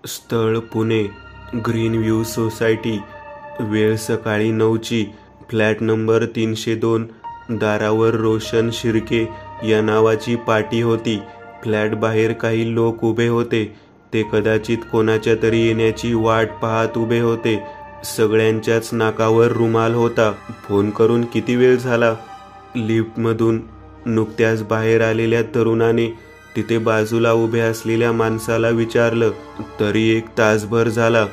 स्थळ Pune, green view society. वेळ सकाळी 9ची. Flat number 302. दारावर रोशन शिर्के या नावाची पाटी होती. फ्लॅट बाहेर काही लोक उभे होते. ते कदाचित कोणाच्या तरी येण्याची वाट पाहत उभे होते. सगळ्यांच्याच नाकावर रुमाल होता. फोन करून किती वेळ झाला? लिफ्टमधून नुकत्याच बाहेर आलेल्या तरुणाने तिथे बाजूला उभे असलेल्या माणसाला विचारलं. तरी 1 तासभर झाला,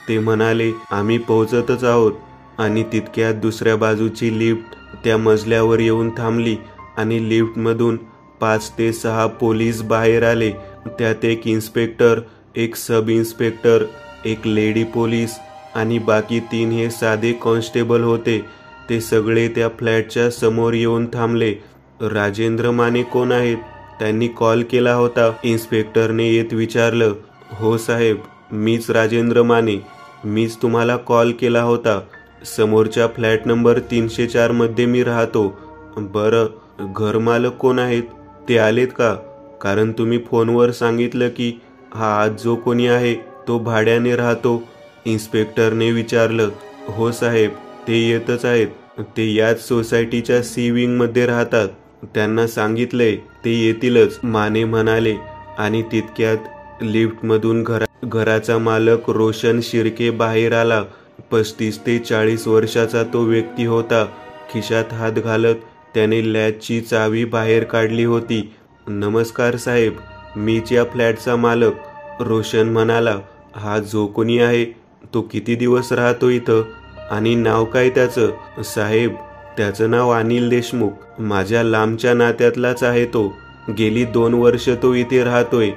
ते म्हणाले. आम्ही पोहोचतच आहोत. आणि तितक्यात दुसऱ्या बाजूची लिफ्ट त्या मजल्यावर येऊन थांबली आणि लिफ्टमधून 5 ते 6 पोलीस बाहेर आले. त्यात एक इन्स्पेक्टर, एक सब इन्स्पेक्टर, एक लेडी पोलीस आणि बाकी 3 हे साधे कॉन्स्टेबल होते. ते सगळे त्या फ्लॅटच्या समोर येऊन थांबले. राजेंद्र माने कोण आहेत? त्यांनी कॉल केला होता, इन्स्पेक्टरने येत विचारलं. हो साहेब, मीच राजेंद्र माने. मीच तुम्हाला कॉल केला होता. समोरच्या फ्लॅट नंबर 304 मध्ये मी राहतो. बरं, घरमालक कोण आहेत? ते आलेत का? कारण तुम्ही फोनवर सांगितलं की हा आज जो कोणी आहे तो भाड्याने राहतो. इन्स्पेक्टरने विचारलं. हो साहेब, ते येतच आहेत. ते याच सोसायटीच्या सी विंग मध्ये राहतात. त्यांना सांगितलंय, ते येतीलच, माने म्हणाले. आणि तितक्यात लिफ्टमधून घराचा मालक रोशन शिर्के बाहेर आला. 35 ते 40 वर्षाचा तो व्यक्ती होता. खिशात हात घालत त्याने लॅचची चावी बाहेर काढली होती. नमस्कार साहेब, मीच या फ्लॅटचा मालक, रोशन म्हणाला. हा जो कोणी आहे तो किती दिवस राहतो इथं? आणि नाव काय त्याचं? साहेब, त्याचं नाव अनिल देशमुख. माझ्या लांबच्या नात्यातलाच आहे तो. गेली 2 वर्ष तो इथे राहतोय.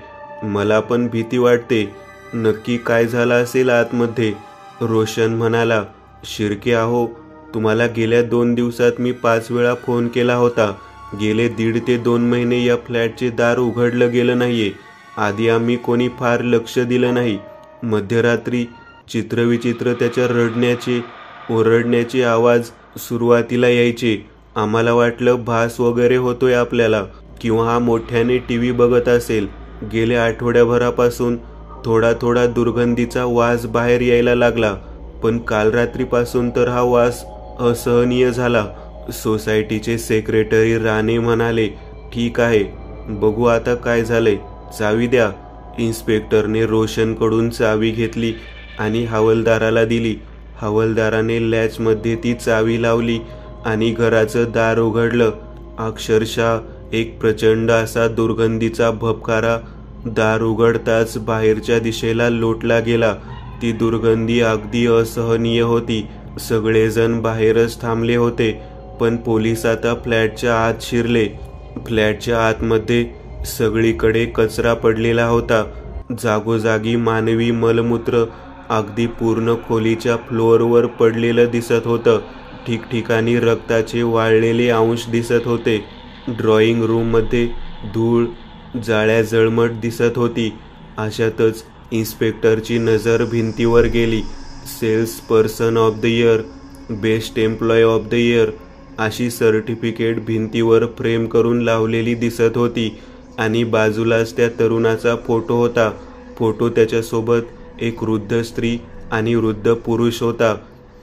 मला पण भीती वाटते. नक्की काय झालं असेल आतमध्ये? रोशन म्हणाला. शिर्के आहो, तुम्हाला गेल्या 2 दिवसात मी 5 वेळा फोन केला होता. गेले 1.5 ते 2 महिने या फ्लॅटचे दार उघडलं गेलं नाहीये. आधी आम्ही कोणी फार लक्ष दिलं नाही. मध्यरात्री चित्रविचित्र त्याच्या रडण्याचे, ओरडण्याचे आवाज सुरुवातीला यायचे. आम्हाला वाटलं भास वगैरे होतोय आपल्याला, किंवा हा मोठ्याने टीव्ही बघत असेल. गेल्या आठवड्याभरापासून थोडा थोडा दुर्गंधीचा वास बाहेर यायला लागला. पण काल रात्रीपासून तर हा वास असहनीय झाला. सोसायटीचे सेक्रेटरी राणे म्हणाले. ठीक आहे, बघू आता काय झालंय. चावी द्या. इन्स्पेक्टरने रोशनकडून चावी घेतली आणि हवालदाराला दिली. हवालदाराने लॅचमध्ये ती चावी लावली आणि घराचं दार उघडलं. अक्षरशः एक प्रचंड असा दुर्गंधीचा भपकारा दार उघडताच बाहेरच्या दिशेला लोटला गेला. ती दुर्गंधी अगदी असहनीय होती. सगळेजण बाहेरच थांबले होते. पण पोलीस आता फ्लॅटच्या आत शिरले. फ्लॅटच्या आतमध्ये सगळीकडे कचरा पडलेला होता. जागोजागी मानवी मलमूत्र अगदी पूर्ण खोलीच्या फ्लोअरवर पडलेलं दिसत होतं. ठिकठिकाणी रक्ताचे वाळलेले अंश दिसत होते. ड्रॉइंग रूममध्ये धूळ, जाळ्या जळमट दिसत होती. अशातच इन्स्पेक्टरची नजर भिंतीवर गेली. Sales person of the year, best employee of the year अशी सर्टिफिकेट भिंतीवर फ्रेम करून लावलेली दिसत होती. आणि बाजूलाच त्या तरुणाचा फोटो होता. फोटो त्याच्यासोबत एक वृद्ध स्त्री आणि वृद्ध पुरुष होता.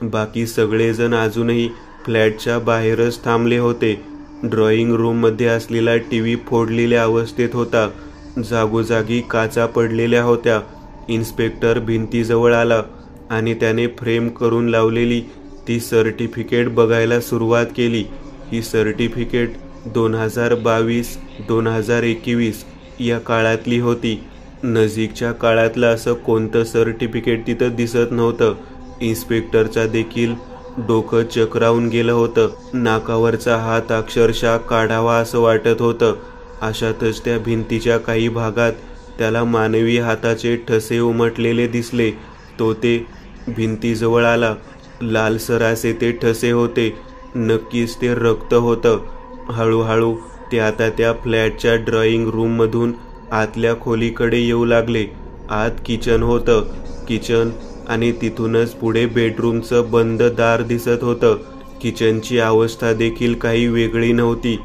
बाकी सगळेजण अजूनही फ्लॅटच्या बाहेरच थांबले होते. ड्रॉइंग रूममध्ये असलेला टीव्ही फोडलेल्या अवस्थेत होता. जागोजागी काचा पडलेल्या होत्या. इन्स्पेक्टर भिंतीजवळ आला आणि त्याने फ्रेम करून लावलेली ती सर्टिफिकेट बघायला सुरुवात केली. ही सर्टिफिकेट 2022-2021 या काळातली होती. नजीकच्या काळातलं असं कोणतं सर्टिफिकेट तिथं दिसत नव्हतं. इन्स्पेक्टरचा देखील डोकं चक्रावून गेलं होतं. नाकावरचा हात अक्षरशः काढावा असं वाटत होतं. अशातच त्या भिंतीच्या काही भागात त्याला मानवी हाताचे ठसे उमटलेले दिसले. तो ते भिंतीजवळ आला. लालसर असे ते ठसे होते. नक्कीच ते रक्त होतं. हळूहळू ते आता त्या फ्लॅटच्या ड्रॉइंग रूममधून आतल्या खोलीकडे येऊ लागले. आत किचन होतं. किचन आणि तिथूनच पुढे बेडरूमचं बंद दार दिसत होतं. किचनची अवस्था देखील काही वेगळी नव्हती.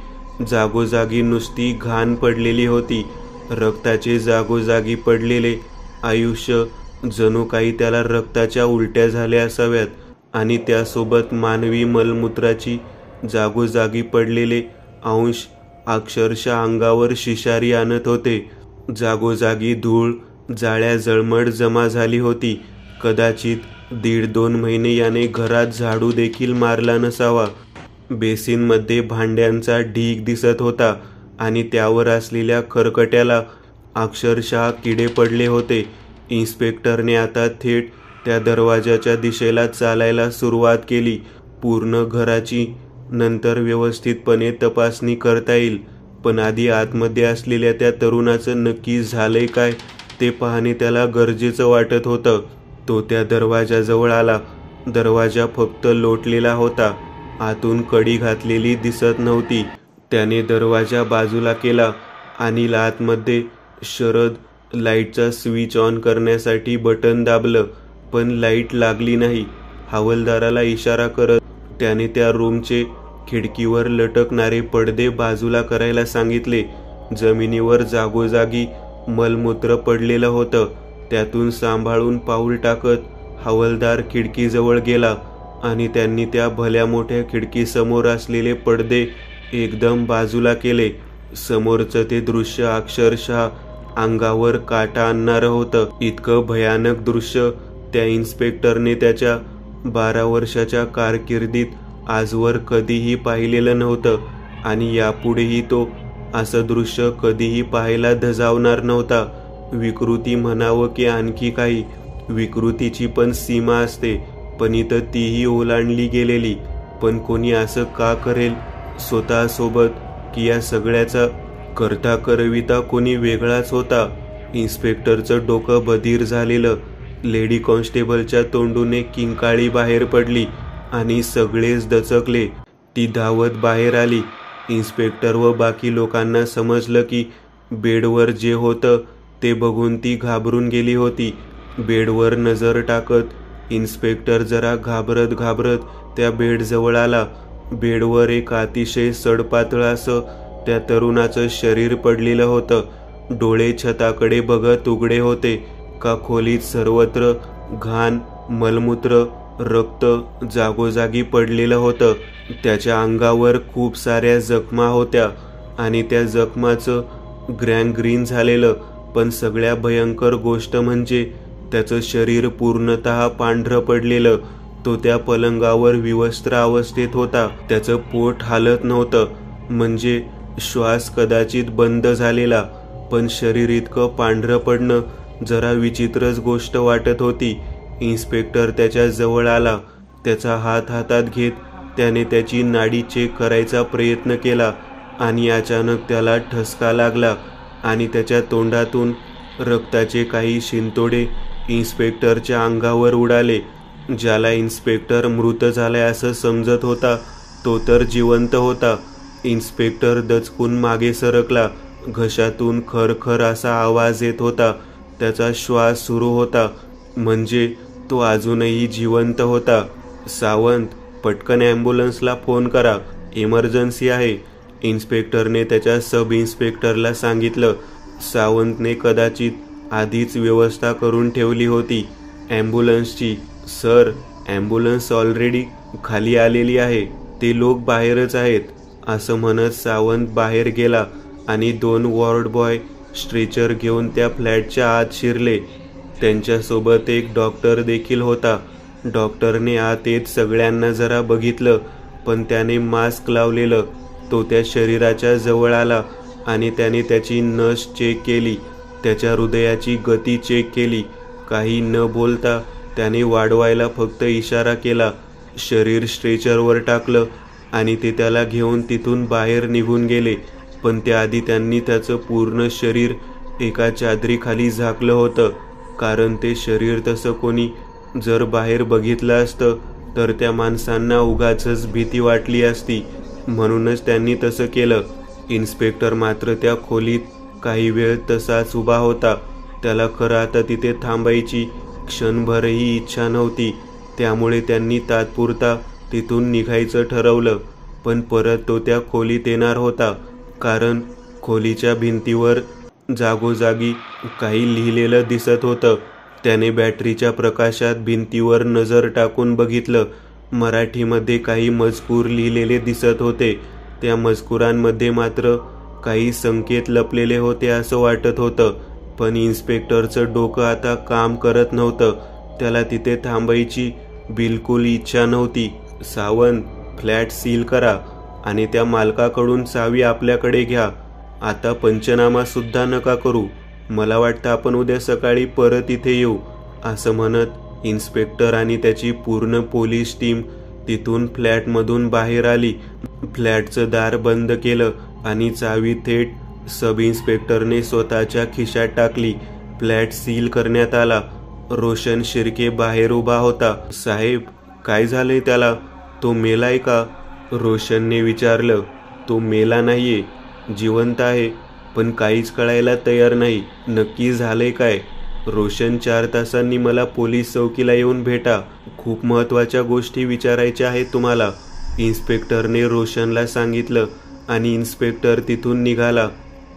जागोजागी नुसती घाण पडलेली होती. रक्ताचे जागोजागी पडलेले आयुष्य जणू काही त्याला रक्ताच्या उलट्या झाल्या असाव्यात आणि त्यासोबत मानवी मलमूत्राची जागोजागी पडलेले अंश अक्षरशः अंगावर शिशारी आणत होते. जागोजागी धूळ जाळ्या जळमट जमा झाली होती. कदाचित 1.5-2 महिने याने घरात झाडू देखील मारला नसावा. बेसिनमध्ये भांड्यांचा ढीग दिसत होता आणि त्यावर असलेल्या खरकट्याला अक्षरशः किडे पडले होते. इन्स्पेक्टरने आता थेट त्या दरवाजाच्या दिशेला चालायला सुरुवात केली. पूर्ण घराची नंतर व्यवस्थितपणे तपासणी करता येईल, पण आधी आतमध्ये असलेल्या त्या तरुणाचं नक्की झालंय काय ते पाहणे त्याला गरजेचं वाटत होतं. तो त्या दरवाजाजवळ आला. दरवाजा फक्त लोटलेला होता, आतून कडी घातलेली दिसत नव्हती. त्याने दरवाजा बाजूला केला आणि आतमध्ये शरद लाईटचा स्विच ऑन करण्यासाठी बटन दाबलं, पण लाईट लागली नाही. हवालदाराला इशारा करत त्याने त्या रूमचे खिडकीवर लटकणारे पडदे बाजूला करायला सांगितले. जमिनीवर जागोजागी मलमूत्र पडलेलं होतं. त्यातून सांभाळून पाऊल टाकत हवालदार खिडकीजवळ गेला आणि त्यांनी त्या भल्या मोठ्या खिडकीसमोर असलेले पडदे एकदम बाजूला केले. समोरचं ते दृश्य अक्षरशः अंगावर काटा आणणारं होतं. इतकं भयानक दृश्य त्या इन्स्पेक्टरने त्याच्या 12 वर्षाच्या कारकिर्दीत आजवर कधीही पाहिलेलं नव्हतं आणि यापुढेही तो असं दृश्य कधीही पाहायला धजावणार नव्हता. विकृती म्हणावं की आणखी काही, विकृतीची पण सीमा असते, पण इथं तीही ओलांडली गेलेली. पण कोणी असं का करेल स्वतःसोबत की या सगळ्याचा करता करविता कोणी वेगळाच होता. इन्स्पेक्टरचं डोकं बधीर झालेलं. लेडी कॉन्स्टेबलच्या तोंडूने किंकाळी बाहेर पडली आणि सगळेच दचकले. ती धावत बाहेर आली. इन्स्पेक्टर व बाकी लोकांना समजलं की बेडवर जे होतं ते बघून ती घाबरून गेली होती. बेडवर नजर टाकत इन्स्पेक्टर जरा घाबरत त्या बेडजवळ आला. बेडवर एक अतिशय सडपातळ असं त्या तरुणाचं शरीर पडलेलं होतं. डोळे छताकडे बघत उघडे होते. का खोलीत सर्वत्र घाण, मलमूत्र, रक्त जागोजागी पडलेलं होतं. त्याच्या अंगावर खूप साऱ्या जखमा होत्या आणि त्या जखमाचं गँग्रीन झालेलं. पण सगळ्या भयंकर गोष्ट म्हणजे त्याचं शरीर पूर्णतः पांढरं पडलेलं. तो त्या पलंगावर विवस्त्र अवस्थेत होता. त्याचं पोट हालत नव्हतं, म्हणजे श्वास कदाचित बंद झालेला, पण शरीर इतकं पांढरं पडणं जरा विचित्रच गोष्ट वाटत होती. इन्स्पेक्टर त्याच्या जवळ आला. त्याचा हात हातात घेत त्याने त्याची नाडी चेक करायचा प्रयत्न केला आणि अचानक त्याला ठसका लागला आणि त्याच्या तोंडातून रक्ताचे काही शिंतोडे इन्स्पेक्टरच्या अंगावर उडाले. ज्याला इन्स्पेक्टर मृत झालाय असं समजत होता तो तर जिवंत होता. इन्स्पेक्टर दचकून मागे सरकला. घशातून खरखर असा आवाज येत होता. त्याचा श्वास सुरू होता, म्हणजे तो अजूनही जिवंत होता. सावंत, पटकन ॲम्ब्युलन्सला फोन करा, इमर्जन्सी आहे, इन्स्पेक्टरने त्याच्या सब इन्स्पेक्टरला सांगितलं. सावंतने कदाचित आधीच व्यवस्था करून ठेवली होती ॲम्ब्युलन्सची. सर, ॲम्ब्युलन्स ऑलरेडी खाली आलेली आहे, ते लोक बाहेरच आहेत, असं म्हणत सावंत बाहेर गेला आणि 2 वॉर्ड बॉय स्ट्रेचर घेऊन त्या फ्लॅटच्या आत शिरले. त्यांच्यासोबत एक डॉक्टर देखील होता. डॉक्टरने आत येत सगळ्यांना जरा बघितलं, पण त्याने मास्क लावलेलं. तो त्या शरीराच्या जवळ आला आणि त्याने त्याची नस चेक केली, त्याच्या हृदयाची गती चेक केली. काही न बोलता त्याने वाढवायला फक्त इशारा केला. शरीर स्ट्रेचरवर टाकलं आणि ते त्याला घेऊन तिथून बाहेर निघून गेले. पण त्याआधी त्यांनी त्याचं पूर्ण शरीर एका चादरीखाली झाकलं होतं, कारण ते शरीर तसं कोणी जर बाहेर बघितलं असतं तर त्या माणसांना उगाचच भीती वाटली असती, म्हणूनच त्यांनी तसं केलं. इन्स्पेक्टर मात्र त्या खोलीत काही वेळ तसाच उभा होता. त्याला खरं आता तिथे थांबायची क्षणभरही इच्छा नव्हती, त्यामुळे त्यांनी तात्पुरता तिथून निघायचं ठरवलं. पण परत तो त्या खोलीत येणार होता, कारण खोलीच्या भिंतीवर जागोजागी काही लिहिलेलं दिसत होतं. त्याने बॅटरीच्या प्रकाशात भिंतीवर नजर टाकून बघितलं. मराठीमध्ये काही मजकूर लिहिलेले दिसत होते. त्या मजकुरांमध्ये मात्र काही संकेत लपलेले होते असं वाटत होतं. पण इन्स्पेक्टरचं डोकं आता काम करत नव्हतं. त्याला तिथे थांबायची बिलकुल इच्छा नव्हती. सावंत, फ्लॅट सील करा आणि त्या मालकाकडून चावी आपल्याकडे घ्या. आता पंचनामा सुद्धा नका करू. मला वाटतं आपण उद्या सकाळी परत इथे येऊ, असं म्हणत इन्स्पेक्टर आणि त्याची पूर्ण पोलीस टीम तिथून फ्लॅटमधून बाहेर आली. फ्लॅटचं दार बंद केलं आणि चावी थेट सब इन्स्पेक्टरने स्वतःच्या खिशात टाकली. फ्लॅट सील करण्यात आला. रोशन शिर्के बाहेर उभा होता. साहेब, काय झालंय त्याला? तो मेलाय का? रोशनने विचारलं. तो मेला नाहीये, जिवंत आहे, पण काहीच कळायला तयार नाही. नक्की झालंय काय? रोशन, 4 तासांनी मला पोलीस चौकीला येऊन भेटा. खूप महत्त्वाच्या गोष्टी विचारायच्या आहेत तुम्हाला, इन्स्पेक्टरने रोशनला सांगितलं आणि इन्स्पेक्टर तिथून निघाला.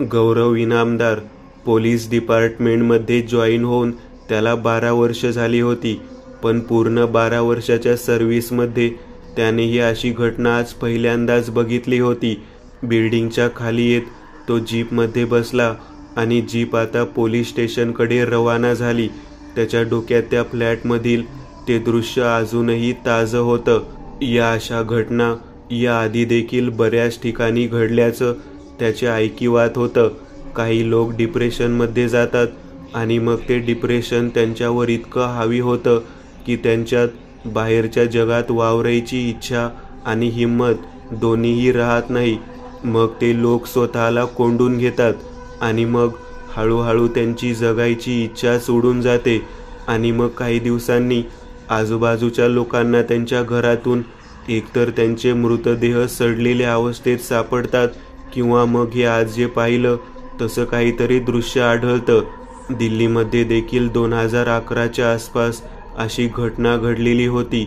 गौरव इनामदार पोलीस डिपार्टमेंटमध्ये जॉईन होऊन त्याला 12 वर्ष झाली होती. पण पूर्ण 12 वर्षाच्या सर्व्हिसमध्ये त्याने ही अशी घटना आज पहिल्यांदाच बघितली होती. बिल्डिंगच्या खाली येत तो जीपमध्ये बसला आणि जीप आता पोलीस स्टेशनकडे रवाना झाली. त्याच्या डोक्यात त्या फ्लॅटमधील ते दृश्य अजूनही ताजं होतं. या अशा घटना या आधी देखील बऱ्याच ठिकाणी घडल्याचं त्याचे ऐकिवात होतं. काही लोक डिप्रेशनमध्ये जातात आणि मग ते डिप्रेशन त्यांच्यावर इतकं हावी होतं की त्यांच्यात बाहेरच्या जगात वावरायची इच्छा आणि हिंमत दोन्हीही राहत नाही. मग ते लोक स्वतःला कोंडून घेतात आणि मग हळूहळू त्यांची जगायची इच्छा सोडून जाते. आणि मग काही दिवसांनी आजूबाजूच्या लोकांना त्यांच्या घरातून एकतर त्यांचे मृतदेह सडलेल्या अवस्थेत सापडतात किंवा मग हे आज जे पाहिलं तसं काहीतरी दृश्य आढळतं. दिल्लीमध्ये देखील 2011च्या आसपास अशी घटना घडलेली होती,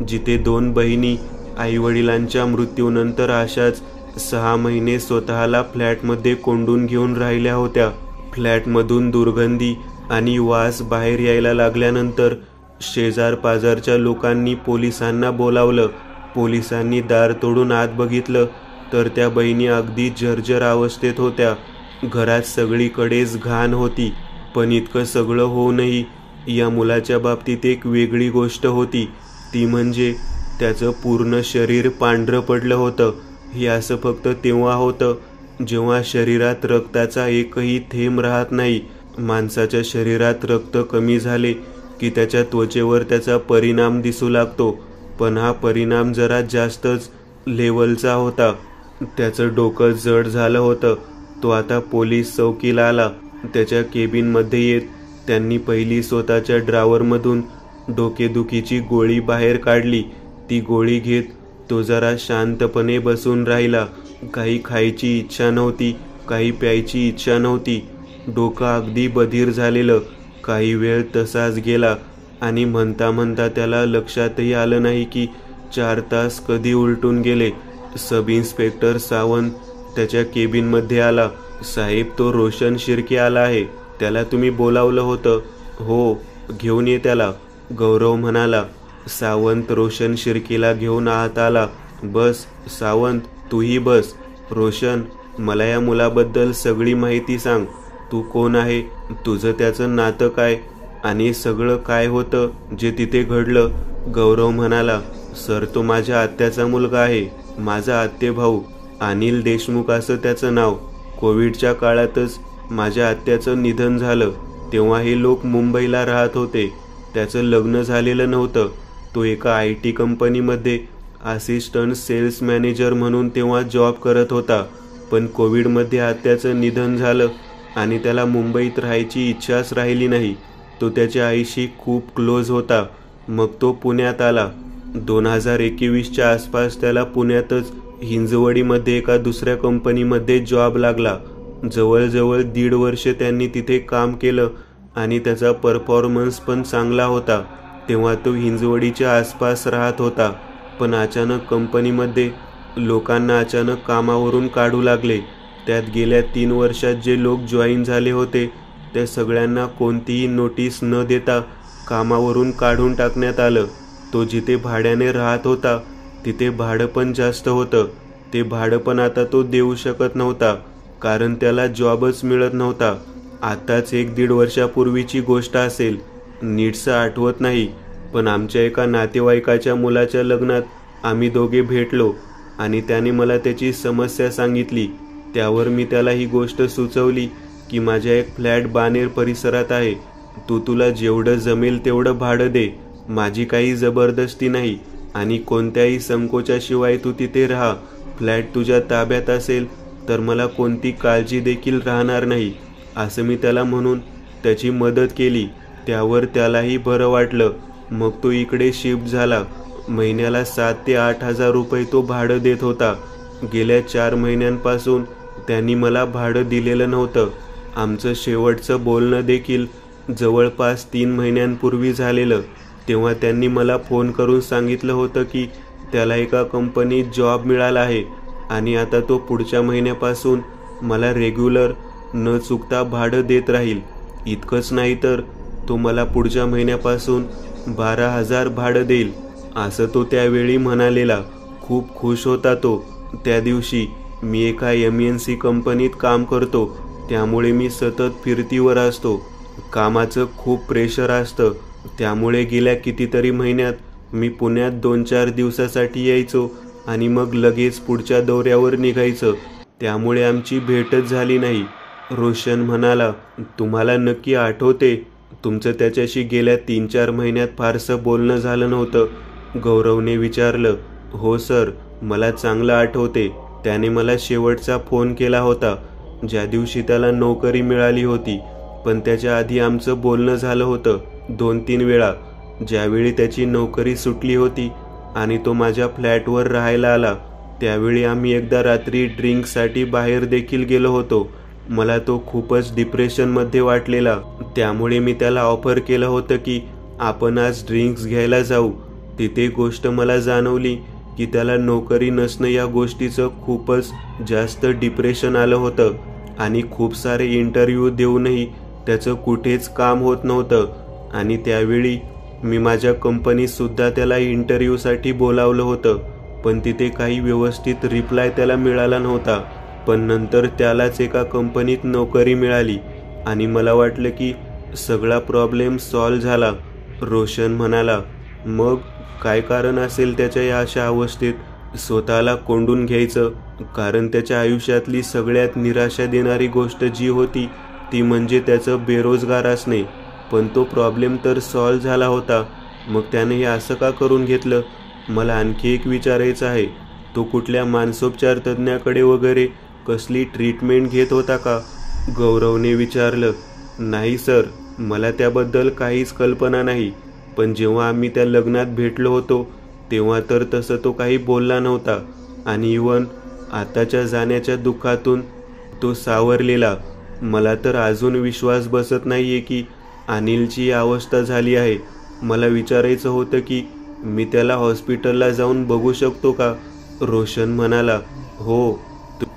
जिथे 2 बहिणी आईवडिलांच्या मृत्यूनंतर अशाच 6 महिने स्वतःला फ्लॅटमध्ये कोंडून घेऊन राहिल्या होत्या. फ्लॅटमधून दुर्गंधी आणि वास बाहेर यायला लागल्यानंतर शेजार पाजारच्या लोकांनी पोलिसांना बोलावलं. पोलिसांनी दार तोडून आत बघितलं तर त्या बहिणी अगदी जर्जर अवस्थेत होत्या. घरात सगळीकडेच घाण होती. पण इतकं सगळं होऊनही या मुलाच्या बाबतीत एक वेगळी गोष्ट होती. ती म्हणजे त्याचं पूर्ण शरीर पांढरं पडलं होतं. हे असं फक्त तेव्हा होतं जेव्हा शरीरात रक्ताचा एकही थेंब राहत नाही. माणसाच्या शरीरात रक्त कमी झाले की त्याच्या त्वचेवर त्याचा परिणाम दिसू लागतो. पण हा परिणाम जरा जास्तच लेवलचा होता. त्याचं डोकं जड झालं होतं. तो आता पोलीस चौकीला आला. त्याच्या केबिनमध्ये येत त्यांनी पहिली स्वतःच्या ड्रावरमधून डोकेदुखीची गोळी बाहेर काढली. ती गोळी घेत तो जरा शांतपणे बसून राहिला. काही खायची इच्छा नव्हती, काही प्यायची इच्छा नव्हती. डोकं अगदी बधीर झालेलं. काही वेळ तसाच गेला आणि म्हणता म्हणता त्याला लक्षातही आलं नाही की 4 तास कधी उलटून गेले. सब इन्स्पेक्टर सावंत त्याच्या केबिनमध्ये आला. साहेब, तो रोशन शिर्के आला आहे. त्याला तुम्ही बोलावलं होतं. हो, घेऊन ये त्याला, गौरव म्हणाला. सावंत रोशन शिर्केला घेऊन आत आला. बस सावंत, तूही बस. रोशन, मला या मुलाबद्दल सगळी माहिती सांग. तू कोण आहे, तुझं त्याचं नातं काय आणि सगळं काय होतं जे तिथे घडलं, गौरव म्हणाला. सर, तो माझ्या आत्याचा मुलगा आहे. माझा आत्तेभाऊ अनिल देशमुख असं त्याचं नाव. कोविडच्या काळातच माझ्या आत्याचं निधन झालं. तेव्हा हे लोक मुंबईला राहत होते. त्याचं लग्न झालेलं नव्हतं. तो एका IT कंपनीमध्ये असिस्टंट सेल्स मॅनेजर म्हणून तेव्हा जॉब करत होता. पण कोविडमध्ये आत्याचं निधन झालं आणि त्याला मुंबईत राहायची इच्छाच राहिली नाही. तो त्याच्या आईशी खूप क्लोज होता. मग तो पुण्यात आला. 2021च्या आसपास त्याला पुण्यातच हिंजवडीमध्ये एका दुसऱ्या कंपनीमध्ये जॉब लागला. जवळजवळ 1.5 वर्ष त्यांनी तिथे काम केलं आणि त्याचा परफॉर्मन्स पण चांगला होता. तेव्हा तो हिंजवडीच्या आसपास राहत होता. पण अचानक कंपनीमध्ये लोकांना अचानक कामावरून काढू लागले. त्यात गेल्या 3 वर्षात जे लोक जॉईन झाले होते त्या सगळ्यांना कोणतीही नोटीस न देता कामावरून काढून टाकण्यात आलं. तो जिथे भाड्याने राहत होता तिथे भाडं पण जास्त होतं. ते भाडं पण आता तो देऊ शकत नव्हता, कारण त्याला जॉबच मिळत नव्हता. आताच 1-1.5 वर्षापूर्वीची गोष्ट असेल, नीटसं आठवत नाही, पण आमच्या एका नातेवाईकाच्या मुलाच्या लग्नात आम्ही दोघे भेटलो आणि त्याने मला त्याची समस्या सांगितली. त्यावर मी त्याला ही गोष्ट सुचवली की माझ्या एक फ्लॅट बानेर परिसरात आहे, तुला जेवढं जमेल तेवढं भाडं दे. माझी काही जबरदस्ती नाही आणि कोणत्याही संकोचाशिवाय तू तिथे राहा. फ्लॅट तुझ्या ताब्यात असेल तर मला कोणती काळजी देखील राहणार नाही, असं मी त्याला म्हणून त्याची मदत केली. त्यावर त्यालाही बरं वाटलं. मग तो इकडे शिफ्ट झाला. महिन्याला 7,000 ते 8,000 रुपये तो भाडं देत होता. गेल्या 4 महिन्यांपासून त्यांनी मला भाडं दिलेलं नव्हतं. आमचं शेवटचं बोलणं देखील जवळपास 3 महिन्यांपूर्वी झालेलं. तेव्हा त्यांनी मला फोन करून सांगितलं होतं की त्याला एका कंपनीत जॉब मिळाला आहे आणि आता तो पुढच्या महिन्यापासून मला रेग्युलर न चुकता भाडं देत राहील. इतकंच नाही तर तो मला पुढच्या महिन्यापासून 12,000 भाडं देईल, असं तो त्यावेळी म्हणालेला. खूप खुश होता तो. त्या दिवशी मी एका MNC कंपनीत काम करतो, त्यामुळे मी सतत फिरतीवर असतो. कामाचं खूप प्रेशर असतं, त्यामुळे गेल्या कितीतरी महिन्यात मी पुण्यात 2-4 दिवसासाठी यायचो आणि मग लगेच पुढच्या दौऱ्यावर निघायचं. त्यामुळे आमची भेटच झाली नाही. रोशन म्हणाला, तुम्हाला नक्की आठवते? तुमचं त्याच्याशी गेल्या 3-4 महिन्यात फारसं बोलणं झालं नव्हतं. गौरवने विचारलं. हो सर, मला चांगलं आठवते. त्याने मला शेवटचा फोन केला होता ज्या दिवशी त्याला नोकरी मिळाली होती, पण त्याच्या आधी आमचं बोलणं झालं होतं 2-3 वेळा. ज्यावेळी त्याची नोकरी सुटली होती आणि तो माझ्या फ्लॅटवर राहायला आला, त्यावेळी आम्ही एकदा रात्री ड्रिंकसाठी बाहेर देखील गेलो होतो. मला तो खूपच डिप्रेशनमध्ये वाटलेला, त्यामुळे मी त्याला ऑफर केलं होतं की आपण आज ड्रिंक्स घ्यायला जाऊ. तिथे गोष्ट मला जाणवली की त्याला नोकरी नसणं या गोष्टीचं खूपच जास्त डिप्रेशन आलं होतं आणि खूप सारे इंटरव्ह्यू देऊनही त्याचं कुठेच काम होत नव्हतं. आणि त्यावेळी मी माझ्या कंपनीतसुद्धा त्याला इंटरव्ह्यूसाठी बोलावलं होतं, पण तिथे काही व्यवस्थित रिप्लाय त्याला मिळाला नव्हता. पण नंतर त्यालाच एका कंपनीत नोकरी मिळाली आणि मला वाटलं की सगळा प्रॉब्लेम सॉल्व्ह झाला. रोशन म्हणाला, मग काय कारण असेल त्याच्या या अशा अवस्थेत स्वतःला कोंडून घ्यायचं? कारण त्याच्या आयुष्यातली सगळ्यात निराशा देणारी गोष्ट जी होती ती म्हणजे त्याचं बेरोजगार असणे. पण तो प्रॉब्लेम तर सॉल्व्ह झाला होता, मग त्याने हे असं का करून घेतलं? मला आणखी एक विचारायचं आहे, तो कुठल्या मानसोपचार तज्ज्ञाकडे वगैरे कसली ट्रीटमेंट घेत होता का? गौरवने विचारलं. नाही सर, मला त्याबद्दल काहीच कल्पना नाही. पण जेव्हा आम्ही त्या लग्नात भेटलो होतो तेव्हा तर तसं तो काही बोलला नव्हता आणि इवन आताच्या जाण्याच्या दुःखातून तो सावरलेला. मला तर अजून विश्वास बसत नाहीये की अनिलची अवस्था झाली आहे. मला विचारायचं होतं की मी त्याला हॉस्पिटलला जाऊन बघू शकतो का? रोशन म्हणाला, हो,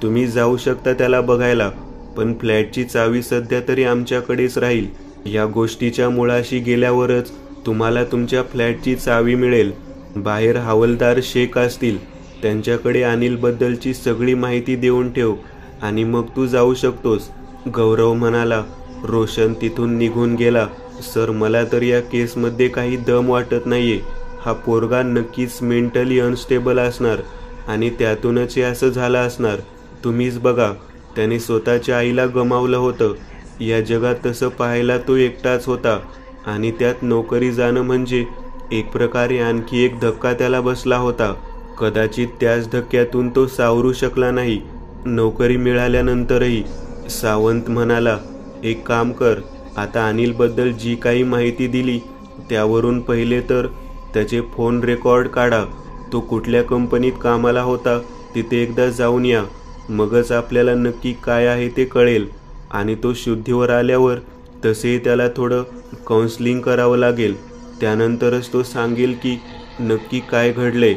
तुम्ही जाऊ शकता त्याला बघायला, पण फ्लॅटची चावी सध्या तरी आमच्याकडेच राहील. या गोष्टीच्या मुळाशी गेल्यावरच तुम्हाला तुमच्या फ्लॅटची चावी मिळेल. बाहेर हवालदार शेख असतील, त्यांच्याकडे अनिलबद्दलची सगळी माहिती देऊन ठेव आणि मग तू जाऊ शकतोस. गौरव म्हणाला. रोशन तिथून निघून गेला. सर, मला तर या केसमध्ये काही दम वाटत नाहीये. हा पोरगा नक्कीच मेंटली अनस्टेबल असणार आणि त्यातूनच हे असं झालं असणार. तुम्हीच बघा, त्याने स्वतःच्या आईला गमावलं होतं. या जगात तसं पाहायला तो एकटाच होता आणि त्यात नोकरी जाणं म्हणजे एक प्रकारे आणखी एक धक्का त्याला बसला होता. कदाचित त्याच धक्क्यातून तो सावरू शकला नाही नोकरी मिळाल्यानंतरही. सावंत म्हणाला, एक काम कर, आता अनिलबद्दल जी काही माहिती दिली त्यावरून पहिले तर त्याचे फोन रेकॉर्ड काढा. तो कुठल्या कंपनीत कामाला होता तिथे एकदा जाऊन या, मगच आपल्याला नक्की काय आहे ते कळेल. आणि तो शुद्धीवर आल्यावर तसेही त्याला थोडं काउन्सिलिंग करावं लागेल. त्यानंतरच तो सांगेल की नक्की काय घडलंय.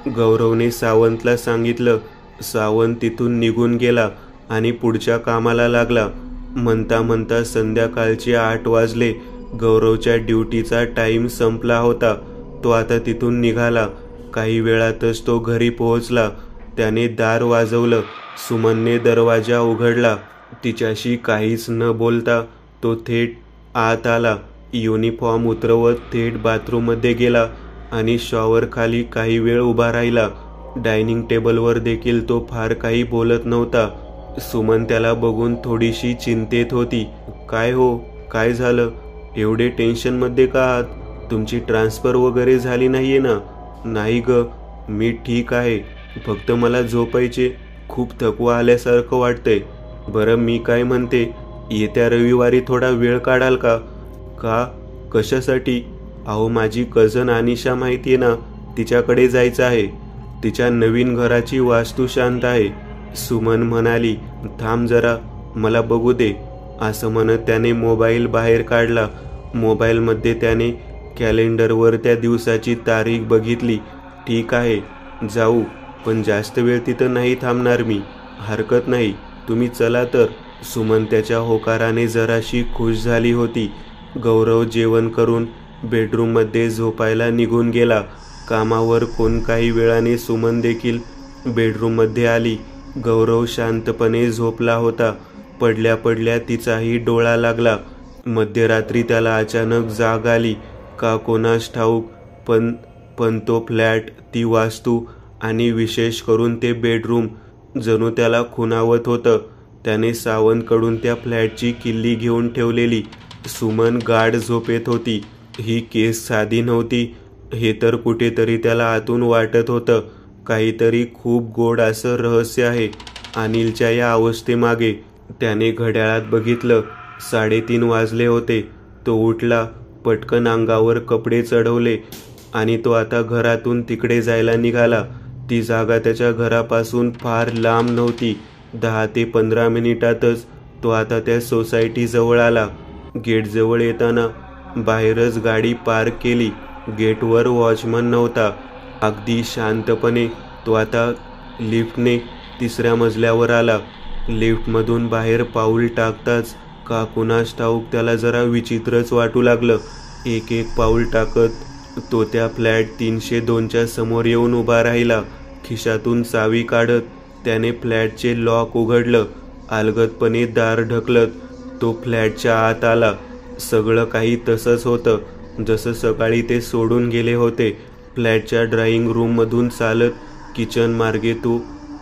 गौरवने सावंतला सांगितलं. सावंत तिथून निघून गेला आणि पुढच्या कामाला लागला. म्हणता म्हणता संध्याकाळचे 8 वाजले. गौरवच्या ड्युटीचा टाइम संपला होता. तो आता तिथून निघाला. काही वेळातच तो घरी पोहोचला. त्याने दार वाजवलं. सुमनने दरवाजा उघडला. तिच्याशी काहीच न बोलता तो थेट आत आला. युनिफॉर्म उतरवत थेट बाथरूममध्ये गेला आणि शॉवर खाली काही वेळ उभा राहिला. डायनिंग टेबलवर देखील तो फार काही बोलत नव्हता. सुमन त्याला बघून थोडीशी चिंतेत होती. काय हो, काय झालं? एवढे टेन्शनमध्ये का आहात? तुमची ट्रान्सफर वगैरे झाली नाहीये ना? नाही ग, मी ठीक आहे. फक्त मला झोपायचे. खूप थकवा आल्यासारखं वाटतंय. बरं, मी काय म्हणते, येत्या रविवारी थोडा वेळ काढाल का? का? कशासाठी? अहो, माझी कझन अनिशा माहितीये ना, तिच्याकडे जायचं आहे. तिच्या नवीन घराची वास्तू शांत आहे. सुमन म्हणाली. थांब जरा, मला बघू दे. असं म्हणत त्याने मोबाईल बाहेर काढला. मोबाईलमध्ये त्याने कॅलेंडरवर त्या दिवसाची तारीख बघितली. ठीक आहे, जाऊ, पण जास्त वेळ तिथं नाही थांबणार मी. हरकत नाही, तुम्ही चला तर. सुमन त्याच्या होकाराने जराशी खुश झाली होती. गौरव जेवण करून बेडरूममध्ये झोपायला निघून गेला. कामावर काही वेळाने सुमन देखील बेडरूममध्ये आली. गौरव शांतपणे झोपला होता. पडल्या पडल्या तिचाही डोळा लागला. मध्यरात्री त्याला अचानक जाग आली. का कोणास ठाऊक, पण तो फ्लॅट, ती वास्तू आणि विशेष करून ते बेडरूम जणू त्याला खुणावत होतं. त्याने सावंतकडून त्या फ्लॅटची किल्ली घेऊन ठेवलेली. सुमन गाढ झोपेत होती. ही केस साधी नव्हती हे तर कुठेतरी त्याला आतून वाटत होतं. काहीतरी खूप गोड असं रहस्य आहे अनिलच्या या अवस्थेमागे. त्याने घड्याळात बघितलं. 3:30 वाजले होते. तो उठला, पटकन अंगावर कपडे चढवले आणि तो आता घरातून तिकडे जायला निघाला. ती जागा त्याच्या घरापासून फार लांब नव्हती. 10 ते 15 मिनिटातच तो आता त्या सोसायटीजवळ आला. गेटजवळ येताना बाहेरच गाडी पार्क केली. गेटवर वॉचमन नव्हता. अगदी शांतपणे तो आता लिफ्टने 3ऱ्या मजल्यावर आला. लिफ्टमधून बाहेर पाऊल टाकताच का कुणास ठाऊक त्याला जरा विचित्रच वाटू लागलं. एक एक पाऊल टाकत तो त्या फ्लॅट 302च्या समोर येऊन उभा राहिला. खिशातून चावी काढत त्याने फ्लॅटचे लॉक उघडलं. अलगदपणे दार ढकलत तो फ्लॅटच्या आत आला. सगळं काही तसंच होतं जसं सकाळी ते सोडून गेले होते. फ्लॅटच्या ड्रॉइंग रूममधून चालत किचन मार्गे तो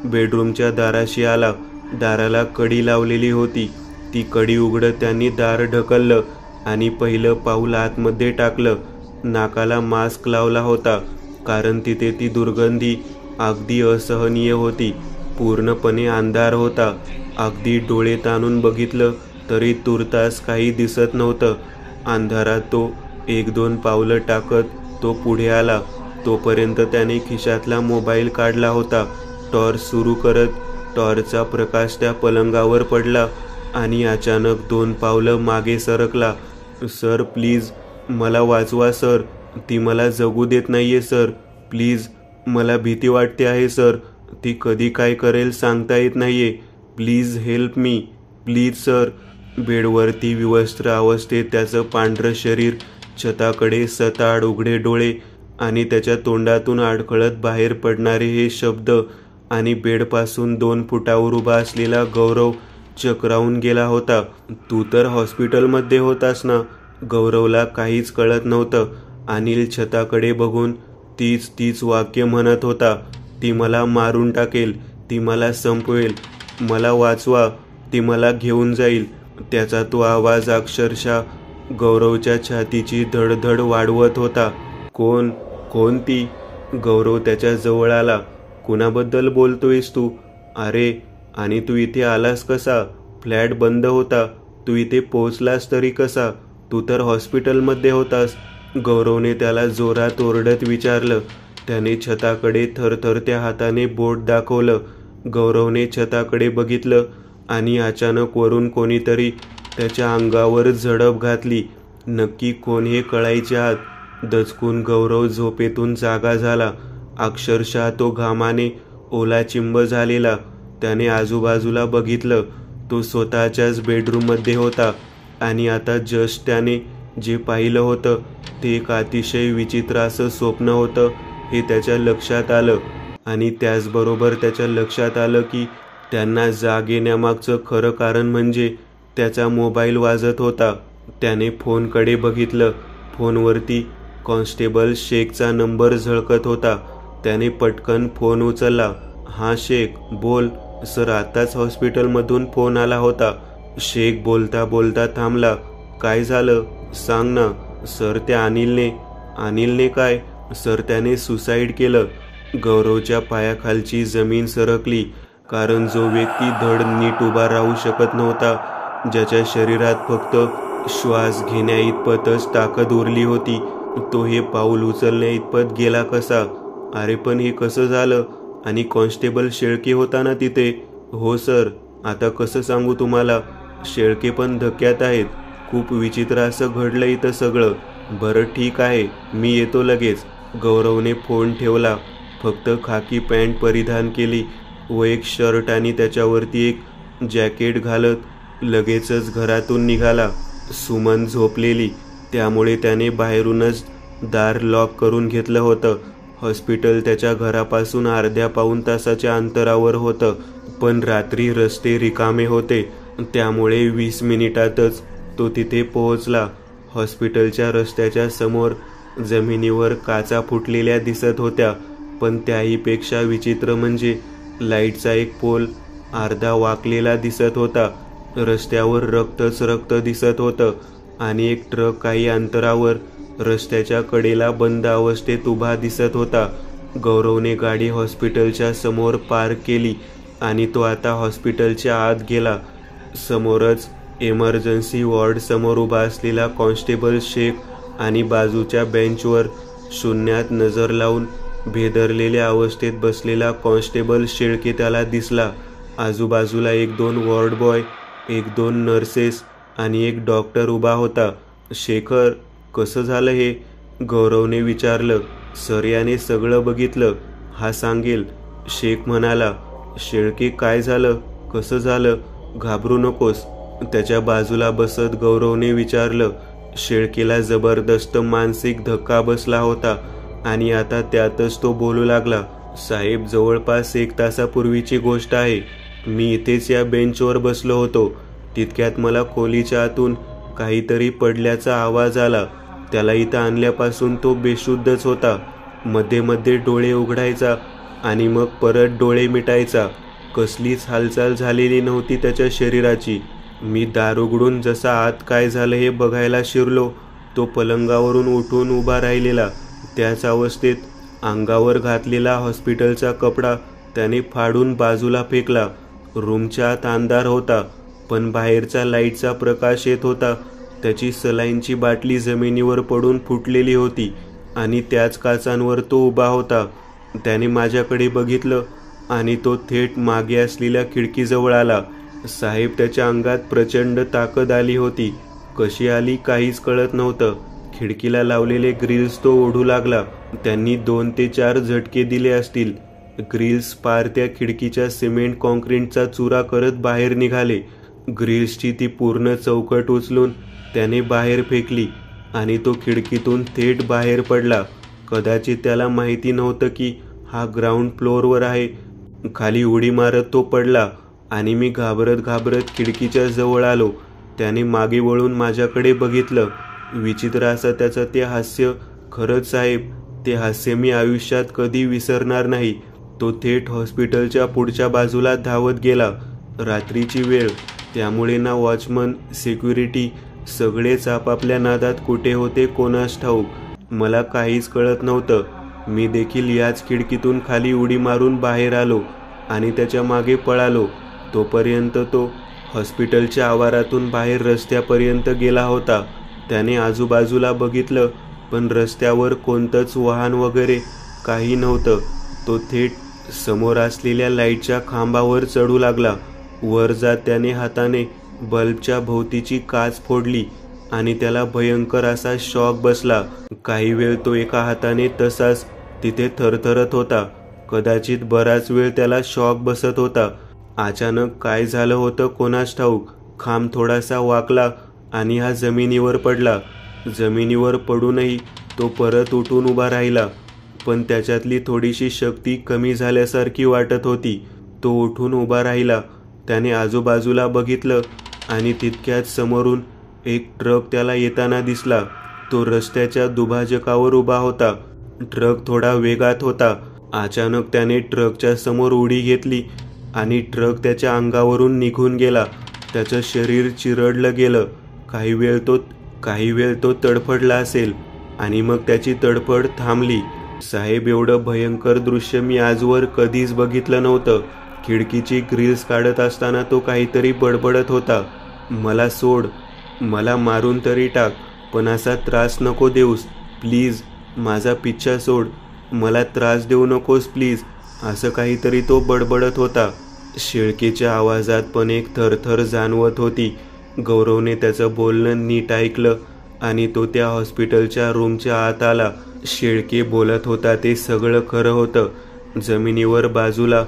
बेडरूमच्या दाराशी आला. दाराला कडी लावलेली होती. ती कडी उघडत त्यांनी दार ढकललं आणि पहिलं पाऊल आतमध्ये टाकलं. नाकाला मास्क लावला होता कारण तिथे ती दुर्गंधी अगदी असहनीय होती. पूर्णपणे अंधार होता. अगदी डोळे ताणून बघितलं तरी तूर्तास काही दिसत नव्हतं. अंधारात तो 1-2 पावलं टाकत तो पुढे आला. तोपर्यंत त्याने खिशातला मोबाईल काढला होता. टॉर्च सुरू करत टॉर्चचा प्रकाश त्या पलंगावर पडला आणि अचानक 2 पावलं मागे सरकला. सर, प्लीज मला वाचवा सर. ती मला जगू देत नाहीये सर. प्लीज, मला भीती वाटते आहे सर. ती कधी काय करेल सांगता येत नाहीये. Please help me. Please sir. बेडवरती विवस्त्र अवस्थेत त्याचं पांढरं शरीर, छताकडे सताड उघडे डोळे आणि त्याच्या तोंडातून अडखळत बाहेर पडणारे हे शब्द आणि बेडपासून 2 फुटावर उभा असलेला गौरव चक्रावून गेला होता. तू तर हॉस्पिटलमध्ये होतास ना? गौरवला काहीच कळत नव्हतं. अनिल छताकडे बघून तीच वाक्य म्हणत होता. ती मला मारून टाकेल. ती मला संपवेल. मला वाचवा. ती मला घेऊन जाईल. त्याचा तो आवाज अक्षरशः गौरवच्या छातीची धडधड वाढवत होता. कोण ती? गौरव त्याच्या जवळ आला. कुणाबद्दल बोलतोयस तू? अरे, आणि तू इथे आलास कसा? फ्लॅट बंद होता. तू इथे पोहोचलास तरी कसा? तू तर हॉस्पिटलमध्ये होतास. गौरवने त्याला जोरात ओरडत विचारलं. त्याने छताकडे थरथरत्या हाताने बोट दाखवलं. गौरवने छताकडे बघितलं आणि अचानक वरून कोणीतरी त्याच्या अंगावर झडप घातली. नक्की कोण हे कळायचे आत. दचकून गौरव झोपेतून जागा झाला. अक्षरशः तो घामाने ओलाचिंब झालेला. त्याने आजूबाजूला बघितलं. तो स्वतःच्याच बेडरूममध्ये होता आणि आता जस्ट त्याने जे पाहिलं होतं ते एक अतिशय विचित्र असं स्वप्न होतं हे त्याच्या लक्षात आलं. आणि त्याचबरोबर त्याच्या लक्षात आलं की त्यांना जाग येण्यामागचं खरं कारण म्हणजे त्याचा मोबाईल वाजत होता. त्याने फोनकडे बघितलं. फोनवरती कॉन्स्टेबल शेखचा नंबर झळकत होता. त्याने पटकन फोन उचलला. "हां शेख, बोल. सर, आताच हॉस्पिटलमधून फोन आला होता." शेख बोलता बोलता थांबला. "काय झालं? सांग ना." "सर, त्या अनिलने काय? सर, त्याने सुसाईड केलं." गौरवच्या पायाखालची जमीन सरकली. कारण जो व्यक्ती धड नीट उभा राहू शकत नव्हता, ज्याच्या शरीरात फक्त श्वास घेण्याइतपतच ताकद उरली होती, तो हे पाऊल उचलण्याइतपत गेला कसा? "अरे पण हे कसं झालं? आणि कॉन्स्टेबल शेळके होता ना तिथे?" "हो सर." "आता कसं सांगू तुम्हाला? शेळके पण धक्क्यात आहेत. खूप विचित्र असं घडलं इथं सगळं." "बरं ठीक आहे, मी येतो लगेच." गौरवने फोन ठेवला. फक्त खाकी पॅन्ट परिधान केली व एक शर्ट आणि त्याच्यावरती एक जॅकेट घालत लगेचच घरातून निघाला. सुमन झोपलेली, त्यामुळे त्याने बाहेरूनच दार लॉक करून घेतलं होतं. हॉस्पिटल त्याच्या घरापासून अर्ध्या पाऊण तासाच्या अंतरावर होतं, पण रात्री रस्ते रिकामे होते, त्यामुळे 20 मिनिटातच तो तिथे पोहोचला. हॉस्पिटलच्या रस्त्याच्या समोर जमिनीवर काचा फुटलेल्या दिसत होत्या, पण त्याहीपेक्षा विचित्र म्हणजे लाईटचा एक पोल अर्धा वाकलेला दिसत होता. रस्त्यावर रक्तच रक्त दिसत होतं आणि एक ट्रक काही अंतरावर रस्त्याच्या कडेला बंद अवस्थेत उभा दिसत होता. गौरवने गाडी हॉस्पिटलच्या समोर पार्क केली आणि तो आता हॉस्पिटलच्या आत गेला. समोरच इमर्जन्सी वॉर्ड समोर उभा असलेला कॉन्स्टेबल शेख आणि बाजूच्या बेंचवर शून्यात नजर लावून भेदरलेल्या अवस्थेत बसलेला कॉन्स्टेबल शेळके त्याला दिसला. आजूबाजूला 1-2 वॉर्ड बॉय, 1-2 नर्सेस आणि एक डॉक्टर उभा होता. "शेखर, कसं झालं हे?" गौरवने विचारलं. "सर, याने सगळं बघितलं, हा सांगेल." शेख म्हणाला. "शेळके, काय झालं? कसं झालं? घाबरू नकोस." त्याच्या बाजूला बसत गौरवने विचारलं. शेळकेला जबरदस्त मानसिक धक्का बसला होता आणि आता त्यातच तो बोलू लागला. "साहेब, जवळपास 1 तासापूर्वीची गोष्ट आहे. मी इथेच या बेंचवर बसलो होतो. तितक्यात मला खोलीच्या आतून काहीतरी पडल्याचा आवाज आला. त्याला इथं आणल्यापासून तो बेशुद्धच होता. मध्ये मध्ये डोळे उघडायचा आणि मग परत डोळे मिटायचा. कसलीच हालचाल झालेली नव्हती त्याच्या शरीराची. मी दार उघडून जसा आत काय झालं हे बघायला शिरलो, तो पलंगावरून उठून उभा राहिलेला. त्याच अवस्थेत अंगावर घातलेला हॉस्पिटलचा कपडा त्याने फाडून बाजूला फेकला. रूमच्या आत अंधार होता, पण बाहेरचा लाईटचा प्रकाश येत होता. त्याची सलाईनची बाटली जमिनीवर पडून फुटलेली होती आणि त्याच काचांवर तो उभा होता. त्याने माझ्याकडे बघितलं आणि तो थेट मागे असलेल्या खिडकीजवळ आला. साहेब, त्याच्या अंगात प्रचंड ताकद आली होती. कशी आली काहीच कळत नव्हतं. खिडकीला लावलेले ग्रिल्स तो ओढू लागला. त्यांनी 2 ते 4 झटके दिले असतील. ग्रिल्स पार त्या खिडकीच्या सिमेंट कॉन्क्रीटचा चुरा करत बाहेर निघाले. ग्रिल्सची ती पूर्ण चौकट उचलून त्याने बाहेर फेकली आणि तो खिडकीतून थेट बाहेर पडला. कदाचित त्याला माहिती नव्हतं की हा ग्राउंड फ्लोअरवर आहे. खाली उडी मारत तो पडला आणि मी घाबरत घाबरत खिडकीच्या जवळ आलो. त्याने मागे वळून माझ्याकडे बघितलं. विचित्र असं त्याचं ते हास्य. खरंच साहेब, ते हास्य मी आयुष्यात कधी विसरणार नाही. तो थेट हॉस्पिटलच्या पुढच्या बाजूला धावत गेला. रात्रीची वेळ, त्यामुळे ना वॉचमन, सिक्युरिटी, सगळेच आपापल्या नादात कुठे होते कोणास ठाऊक. मला काहीच कळत नव्हतं. मी देखील याच खिडकीतून खाली उडी मारून बाहेर आलो आणि त्याच्या मागे पळालो. तोपर्यंत तो हॉस्पिटलच्या आवारातून बाहेर रस्त्यापर्यंत गेला होता. त्याने आजूबाजूला बघितलं, पण रस्त्यावर कोणतंच वाहन वगैरे काही नव्हतं. तो थेट समोर असलेल्या लाईटच्या खांबावर चढू लागला. वर जात त्याने हाताने बल्बच्या भोवतीची काच फोडली आणि त्याला भयंकर असा शॉक बसला. काही वेळ तो एका हाताने तसाच तिथे थरथरत होता. कदाचित बराच वेळ त्याला शॉक बसत होता अचानक काय झालं होतं कोणास ठाऊक, खांब थोडासा वाकला आणि हा जमिनीवर पडला. जमिनीवर पडूनही तो परत उठून उभा राहिला, पण त्याच्यातली थोडीशी शक्ती कमी झाल्यासारखी वाटत होती. तो उठून उभा राहिला. त्याने आजूबाजूला बघितलं आणि तितक्यात समोरून एक ट्रक त्याला येताना दिसला. तो रस्त्याच्या दुभाजकावर उभा होता. ट्रक थोडा वेगात होता. अचानक त्याने ट्रकच्या समोर उडी घेतली आणि ट्रक त्याच्या अंगावरून निघून गेला. त्याचं शरीर चिरडलं गेलं. काही वेळ तो तडफडला असेल आणि मग त्याची तडफड थांबली. साहेब, एवढं भयंकर दृश्य मी आजवर कधीच बघितलं नव्हतं. खिडकीची ग्रिल्स काढत असताना तो काहीतरी बडबडत होता. मला सोड, मला मारून तरी टाक, पण असा त्रास नको देऊस प्लीज. माझा पिच्छा सोड, मला त्रास देऊ नकोस प्लीज, असं काहीतरी तो बडबडत होता. शेळकेच्या आवाजात पण एक थरथर जाणवत होती. गौरवने त्याचं बोलणं नीट ऐकलं आणि तो त्या हॉस्पिटलच्या रूमच्या आत आला. शेळके बोलत होता ते सगळं खरं होतं. जमिनीवर बाजूला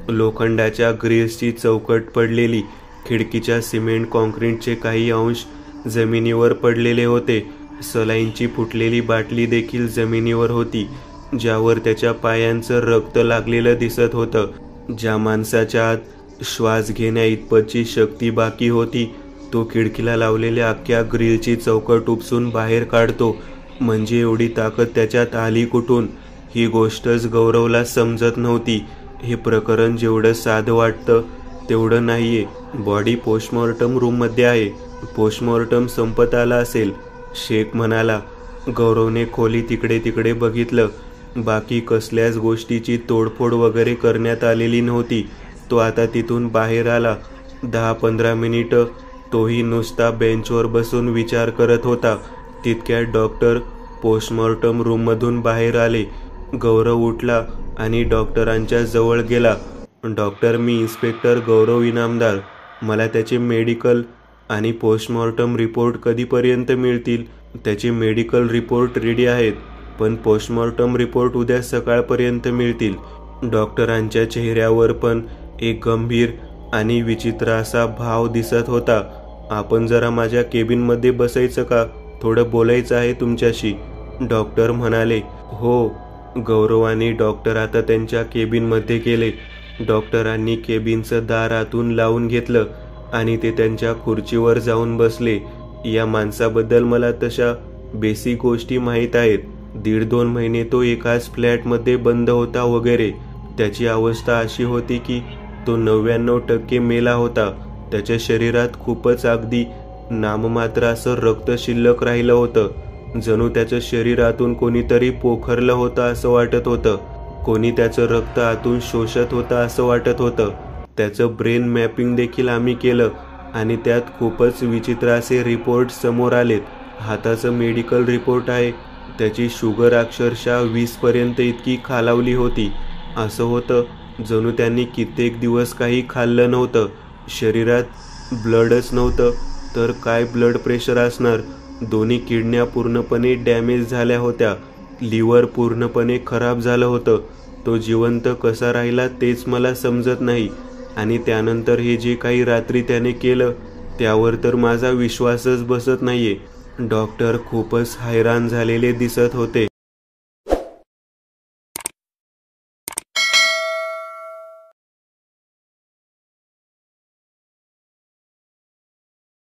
लोखंडाच्या ग्रिल्सची चौकट पडलेली. खिडकीच्या सिमेंट कॉन्क्रीटचे काही अंश जमिनीवर पडलेले होते. सलाईनची फुटलेली बाटली देखील जमिनीवर होती, ज्यावर त्याच्या पायांचं रक्त लागलेलं दिसत होतं. ज्या माणसाच्या आत श्वास घेण्या इतपतची शक्ती बाकी होती, तो खिडकीला लावलेल्या अख्ख्या ग्रिलची चौकट उपसून बाहेर काढतो. म्हणजे एवढी ताकद त्याच्यात आली कुठून? ही गोष्टच गौरवला समजत नव्हती. हे प्रकरण जेवढं साधं वाटतं तेवढं नाहीये. बॉडी पोस्टमॉर्टम रूममध्ये आहे. पोस्टमॉर्टम संपत आला असेल, शेख म्हणाला. गौरवने खोली तिकडे तिकडे बघितलं. बाकी कसल्याच गोष्टीची तोडफोड वगैरे करण्यात आलेली नव्हती. तो आता तिथून बाहेर आला. 10-15 मिनिटं तोही नुसता बेंचवर बसून विचार करत होता. तितक्यात डॉक्टर पोस्टमॉर्टम रूममधून बाहेर आले. गौरव उठला आणि डॉक्टरांच्या जवळ गेला. डॉक्टर, मी इन्स्पेक्टर गौरव इनामदार. मला त्याचे मेडिकल आणि पोस्टमॉर्टम रिपोर्ट कधीपर्यंत मिळतील? त्याचे मेडिकल रिपोर्ट रेडी आहेत, पण पोस्टमॉर्टम रिपोर्ट उद्या सकाळपर्यंत मिळतील. डॉक्टरांच्या चेहऱ्यावर पण एक गंभीर आणि विचित्र असा भाव दिसत होता. आपण जरा माझ्या केबिनमध्ये बसायचं का? थोडं बोलायचं आहे तुमच्याशी, डॉक्टर म्हणाले. हो. गौरव आणि डॉक्टर आता त्यांच्या केबिनमध्ये गेले. डॉक्टरांनी केबिनचं दार आतून लावून घेतलं आणि ते त्यांच्या खुर्चीवर जाऊन बसले. या माणसाबद्दल मला तशा बेसिक गोष्टी माहीत आहेत. 1.5-2 महिने तो एकाच फ्लॅटमध्ये बंद होता वगैरे. त्याची अवस्था अशी होती की तो 99% मेला होता. त्याच्या शरीरात खूपच अगदी नाममात्र असं रक्त शिल्लक राहिलं होतं. जणू त्याचं शरीरातून कोणीतरी पोखरलं होतं असं वाटत होतं. कोणी त्याचं रक्त आतून शोषत होतं असं वाटत होतं. त्याचं ब्रेन मॅपिंग देखील आम्ही केलं आणि त्यात खूपच विचित्र असे रिपोर्ट समोर आलेत. हाताचं मेडिकल रिपोर्ट आहे. त्याची शुगर अक्षरशः 20पर्यंत इतकी खालावली होती. असं होतं जणू त्यांनी कित्येक दिवस काही खाल्लं नव्हतं. शरीरात ब्लडच नव्हतं तर काय ब्लड प्रेशर असणार. दोन्ही किडन्या पूर्णपणे डॅमेज झाल्या होत्या. लिव्हर पूर्णपणे खराब झालं होतं. तो जिवंत कसा राहिला तेच मला समजत नाही. आणि त्यानंतर हे जे काही रात्री त्याने केलं त्यावर तर माझा विश्वासच बसत नाहीये. डॉक्टर खूपच हैराण झालेले दिसत होते.